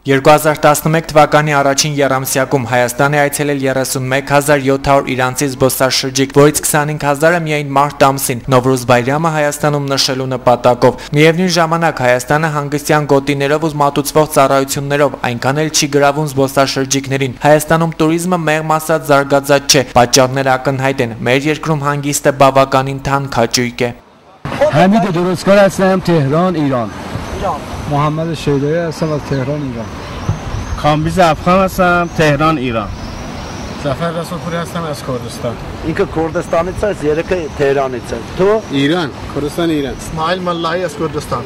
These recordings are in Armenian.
2011 թվականի առաջին եռամսյակում Հայաստան է այցելել 31,700 իրանցի զբոսաշրջիկ, որից 25,000-ը միայն մարտ ամսին Նովրուզ Բայրամը Հայաստանում նշելու նպատակով։ Միևնույն ժամանակ Հայաստանը հանգստյան գոտիներով ու մատուցվող ծառայություններով այնքան էլ չի գրավում զբոսաշրջիկներին։ Հայաստանում տուրիզմը մեղմ ասած զարգացած չէ, պատճառները ակնհայտ են։ Մեր երկրում հանգիստը բավականին թանկ հաճույք է։ Hamid Duruzkar hastayım, Tehran, İran. Muhammed Şeyda'ya hastayım, Tehran, İran. Kambiz Afgan hastayım, Tehran, İran. Zafer Rasulpuri hastayım, az Kurdistan. İnka Kurdistan'ı yerine Tehran'ı Tu? İran, Kurdistan, İran. İsmail Mallahi, az Kurdistan.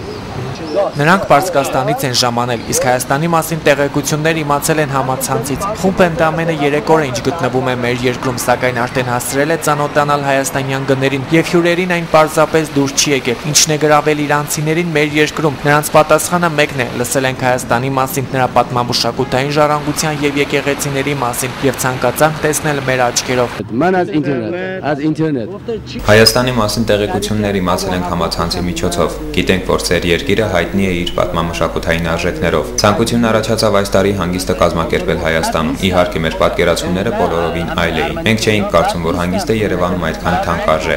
Նրանք Պարսկաստանից են ժամանել, իսկ Հայաստանի մասին տեղեկություններ իմացել են համացանցից։ Խումբը ընդամենը 3 օր է ինչ գտնվում է մեր երկրում, սակայն արդեն հասցրել է ծանոթանալ հայաստանյան գներին եւ հյուրերին այն պարզապես դուր չի եկել։ Ինչն է գրավել իրանցիներին մեր երկրում։ Նրանց պատասխանը մեկն է՝ լսել ենք Հայաստանի մասին, նրա պատմամշակութային ժառանգության եւ եկեղեցիների մասին եւ ցանկացանք տեսնել մեր աչքերով։ Mən az internet. Հայաստանի մասին տեղեկություններ իմացել ենք համացանցի միջոցով։ Գիտենք, որ ծեր երկիրը հայտնի է իր պատմամշակութային արժեքներով։ Ցանկությունն առաջացավ այս տարի հանգիստը կազմակերպել Հայաստանում։ Իհարկե մեր պատկերացումները բոլորովին այլ էին։ Մենք չէինք կարծում, որ հանգիստը Երևանում այդքան թանկ արժե։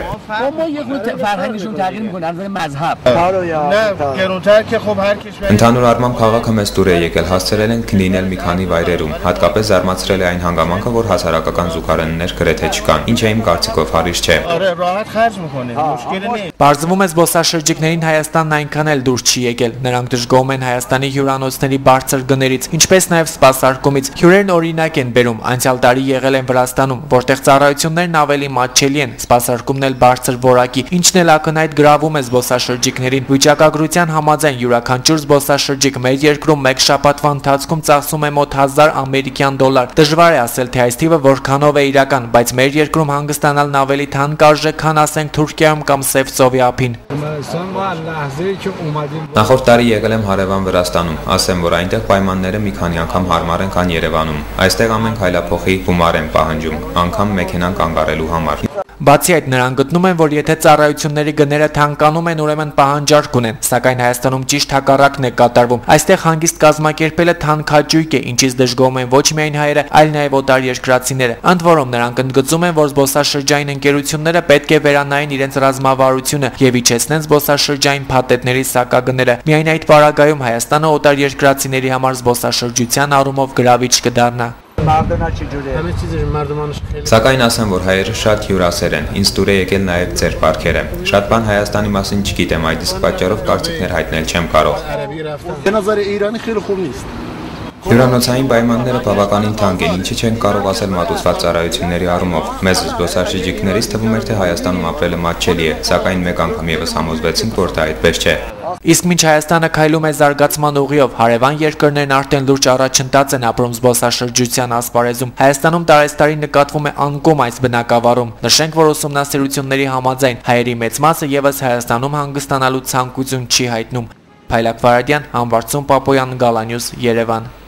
Ընդհանուր առմամբ քաղաքը մեզ դուր է եկել, հասցրել ենք լինել մի քանի վայրերում։ Հատկապես զարմացրել է այն հանգամանքը, որ հասարակական զուգարաններ գրեթե չկան։ Ինչը իմ կարծիքով հարիշ չէ։ Պարզվում է զբոսաշրջիկներին Հայաստանն այնքան էլ դուր չի եկել։ Նրանք դժգոհում են Հայաստանի հյուրանոցների բարձր գներից, ինչպես նաև սպասարկումից։ Հյուրերն օրինակ են բերում, անցյալ տարի եղել են Վրաստանում, որտեղ ծառայություններն ավելի մատչելի են, սպասարկումն էլ բարձր որակի, ինչն էլ ակնհայտ գրավում է զբոսաշրջիկներին։ Վիճակագրության համաձայն յուրաքանչյուր զբոսաշրջիկ մեր երկրում մեկ շաբաթվա ընթացքում ծախսում է մոտ 1000 ամերիկյան դոլար։ Դժվար է ասել, թե այս թիվը որքանով է իրական, բայց մեր երկրում հանգստանալն ավելի թանկ արժե, քան ասենք Թուրքիայում կամ Սև ծովի ափին։ Նախորդ տարի եկել եմ հարևան Վրաստանում, ասեմ, որ այնտեղ պայմանները մի քանի անգամ հարմար են, քան Երևանում։ Այստեղ ամեն քայլափոխի գումար են պահանջում, անգամ մեքենան կանգ առելու համար։ Բացի այդ, նրանք գտնում են, որ եթե ծառայությունների գները թանկանում են, ուրեմն պահանջարկ ունեն, սակայն Հայաստանում ճիշտ հակառակն է կատարվում։ Այստեղ հանգիստ կազմակերպելը թանկ հաճույք է, ինչից դժգոհում են ոչ միայն հայերը, այլ նաև օտարերկրացիները։ Ընդ որում, նրանք ընդգծում են, որ զբոսաշրջային ընկերությունները պետք է վերանային իրենց ռազմավարությունը եւ իջեցնեն զբոսաշրջային փաթեթների սակագները։ Միայն այդ պարագայում Հայաստանը օտարերկրացիների համար զբոսաշրջության առումով գրավիչ կդառնա։ Սակայն ասեմ, որ հայերը շատ հյուրասեր են, ինձ դուր է եկել նաև ձեր պարքերը։ Շատ բան Հայաստանի մասին չգիտեմ, այդ իսկ պատճառով կարծիքներ հայտնել չեմ կարող։ Հյուրանոցային պայմանները բավականին թանկ են, ինչի չենք կարող ասել մատուցված ծառայությունների առումով։ Մեզ զբոսաշրջիկներից թվում էր, թե Հայաստանում ապրելը մատչելի է, սակայն մեկ անգամ եւս համոզվեցինք, որ դա այդպես չէ։ Իսկ մինչ Հայաստանը քայլում է զարգացման ուղիով, հարևան երկրներն արդեն լուրջ առաջընթաց են ապրում զբոսաշրջության ասպարեզում։ Հայաստանում տարեստարի նկատվում է անկում այս բնակավարում։ Նշենք, որ ուսումնասիրությունների համաձայն հայերի մեծ մասը եւս Հայաստանում հանգստանալու ցանկություն չի հայտնում։ Փայլակ Վարադյան, Համբարձում Պապոյան, Գալանյուս, Երևան։